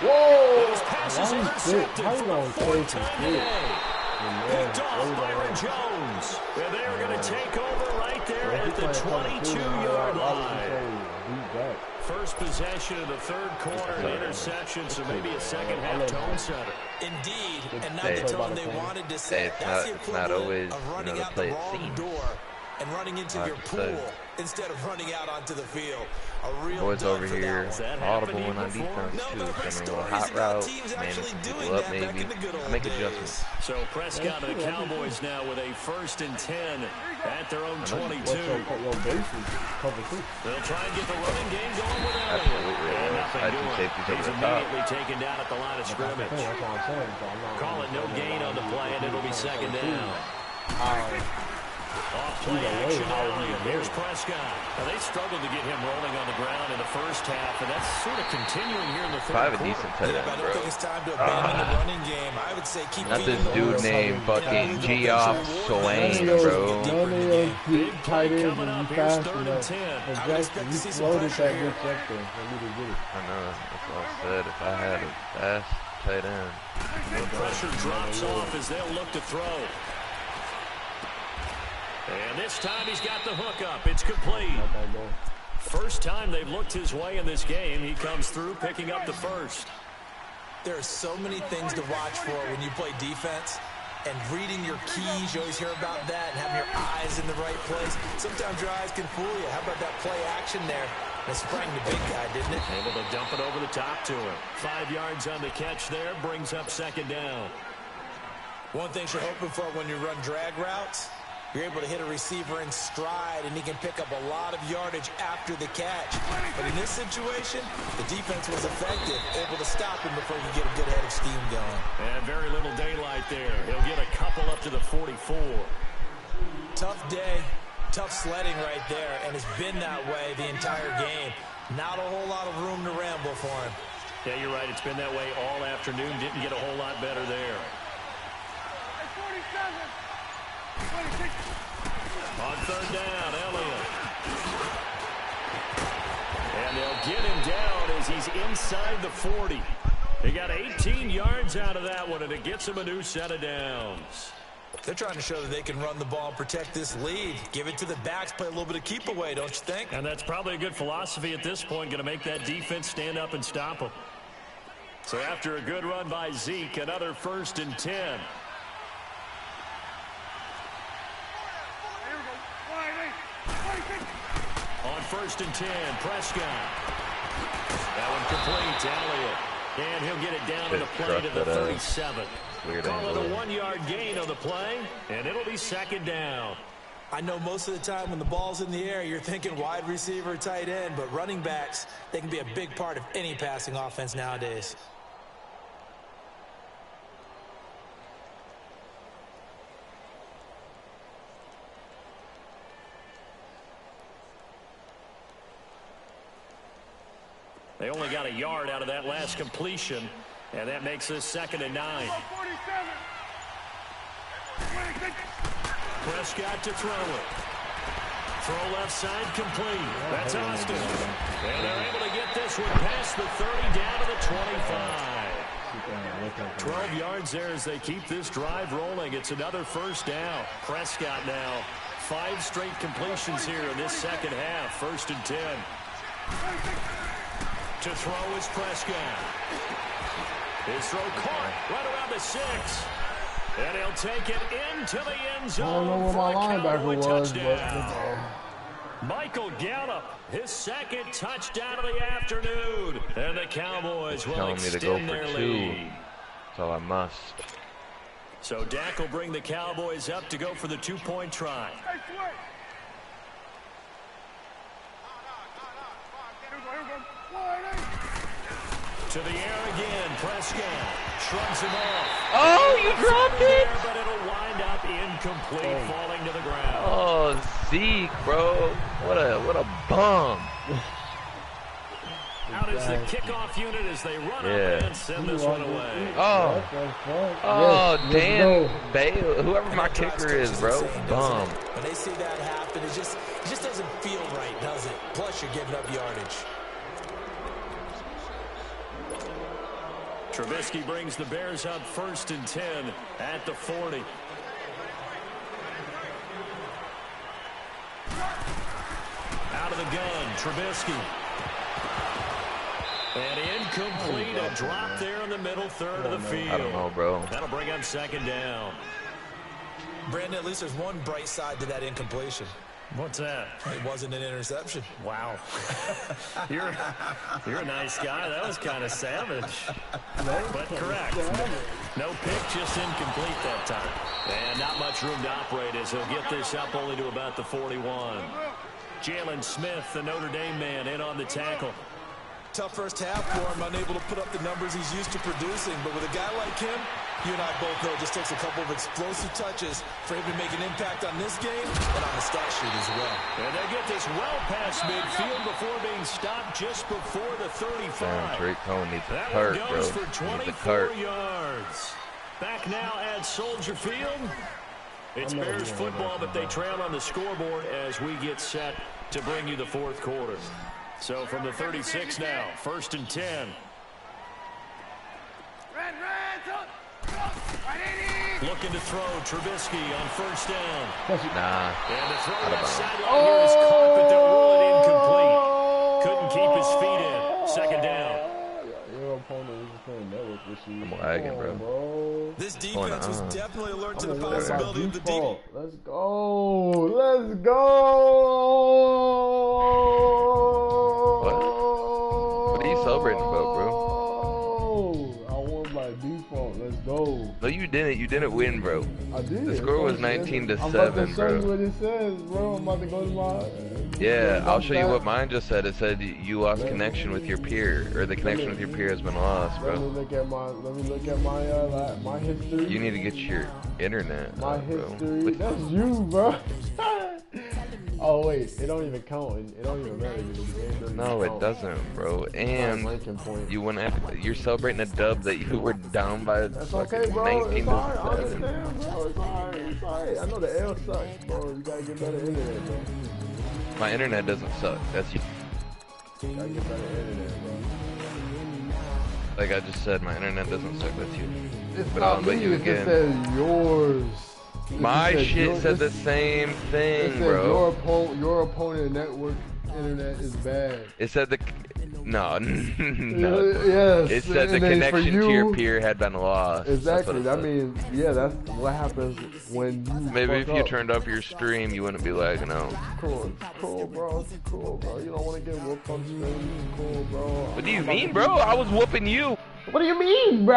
Whoa! Those passes intercepted for the 4th time today. Picked off by Aaron Jones. And they are going to take over right there at the 22-yard line. First possession of the third quarter, an interception, so maybe a second-half tone setter. Indeed, and not the tone they wanted to set. That's the equivalent of running out the wrong door and running into your pool instead of running out onto the field. Boys over here, audible when on defense too. Coming a hot route, managing people up maybe. I make adjustments. So Prescott and the Cowboys now with a 1st and 10 at their own 22. They'll try and get the running game going with Elliott. Absolutely. And nothing doing. He's immediately top. taken down at the line of scrimmage. Call it no gain on the play, and it'll be 2nd down. Off play action, Elliott. Here's Prescott. Now, they struggled to get him rolling on the ground in the first half, and that's sort of continuing here in the third quarter. I have a decent tight end, I don't think it's time to abandon the running game. I would say keep not this dude named fucking Geoff Swain, bro. None of those big tight ends coming and up. you Here's fast 3rd and enough. 10. Exactly. You floated that good check there for me to get it. I know. That's what I said. If I had a fast tight end. The pressure drops off as they'll look to throw. And this time he's got the hook up. It's complete. First time they've looked his way in this game. He comes through picking up the first. There are so many things to watch for when you play defense. And reading your keys, you always hear about that, and having your eyes in the right place. Sometimes your eyes can fool you. How about that play action there? It sprang the big guy, didn't it? Able to dump it over the top to him. 5 yards on the catch there, brings up 2nd down. One thing you're hoping for when you run drag routes, you're able to hit a receiver in stride, and he can pick up a lot of yardage after the catch. But in this situation, the defense was effective, able to stop him before he could get a good head of steam going. And very little daylight there. He'll get a couple up to the 44. Tough day, tough sledding right there, and it's been that way the entire game. Not a whole lot of room to ramble for him. Yeah, you're right. It's been that way all afternoon. Didn't get a whole lot better there. On 3rd down, Elliott. And they'll get him down as he's inside the 40. They got 18 yards out of that one, and it gets him a new set of downs. They're trying to show that they can run the ball and protect this lead. Give it to the backs, play a little bit of keep away, don't you think? And that's probably a good philosophy at this point, going to make that defense stand up and stop them. So after a good run by Zeke, another 1st and 10. On 1st and 10, Prescott. That one complete to Elliott. And he'll get it down to the play to the 37. Call it a 1-yard gain on the play, and it'll be 2nd down. I know most of the time when the ball's in the air, you're thinking wide receiver, tight end, but running backs, they can be a big part of any passing offense nowadays. yard out of that last completion, and that makes this 2nd and 9. Prescott to throw it. Throw left side complete. That's Austin. And they're able to get this one past the 30 down to the 25. 12 yards there as they keep this drive rolling. It's another first down. Prescott now 5 straight completions here in this second half. 1st and 10. To throw is Prescott. His throw caught right around the 6. And he'll take it into the end zone. I don't know where my linebacker was, but Michael Gallup, his 2nd touchdown of the afternoon. And the Cowboys will extend their lead. So I must. So Dak will bring the Cowboys up to go for the 2-point try. To the air again, Prescott shrugs him off. Oh, you dropped it! But it'll wind up incomplete, falling to the ground. Oh, Zeke, bro. What a bum. Out is the kickoff unit as they run up and send this one away. Oh, Dan Bale, whoever my kicker is, bro, bum. When they see that happen, it just doesn't feel right, does it? Plus, you're giving up yardage. Trubisky brings the Bears up 1st and 10 at the 40. Out of the gun, Trubisky. And incomplete, a drop there in the middle 3rd of the field. I don't know, bro. That'll bring up 2nd down. Brandon, at least there's one bright side to that incompletion. What's that? It wasn't an interception. Wow. You're a nice guy. That was kind of savage. But correct. No pick, just incomplete that time. And not much room to operate as he'll get this up only to about the 41. Jalen Smith, the Notre Dame man, in on the tackle. Tough first half for him, unable to put up the numbers he's used to producing. But with a guy like him, you and I both know it just takes a couple of explosive touches for him to make an impact on this game and on the stat sheet as well. And they get this well past midfield before being stopped just before the 35. Damn, Drake Cohen needs a that cart, one bro. goes for 24 yards. Back now at Soldier Field. It's Bears football, but they trail on the scoreboard as we get set to bring you the 4th quarter. So from the 36 now, 1st and 10. Looking to throw, Trubisky on 1st down. Nah. And the throw left sideline here is caught, but they'll rule it incomplete. Couldn't keep his feet in. 2nd down. Your opponent is playing network issues. I'm lagging, bro. This defense was definitely alert to the possibility of the deep. Let's go. Let's go. What are you celebrating about, bro? I won by default. Let's go. No, you didn't. You didn't win, bro. I did. The score was 19-7, I'm about to show you bro. what it says, bro. I'm about to go to my... Yeah, I'll show you what mine just said. It said you lost connection with your peer, or the connection with your peer has been lost, bro. Let me look at my history. You need to get your internet. My bro. history. That's you, bro. Oh wait, it don't even count. It don't even matter. No, it doesn't, bro. And you went after, you're celebrating a dub that you were down by. That's okay, bro. 19 it's alright. I understand, bro. It's alright. It's alright. I know the L sucks, bro. You gotta get better internet, bro. My internet doesn't suck. That's you. You gotta get better internet, bro. Like I just said, my internet doesn't suck. That's you. It's But not but me. you It just again. says yours. My shit said the same thing, bro. Your opponent network internet is bad. It said the no. Yes. It said the and then connection for to your peer had been lost. Exactly. That means, yeah, that's what happens when you. Maybe if you up. turned up your stream, you wouldn't be lagging out. Cool, bro. Cool, bro. You don't want to get whooped on stream. Cool, bro. What do you mean, bro? I was whooping you. What do you mean, bro?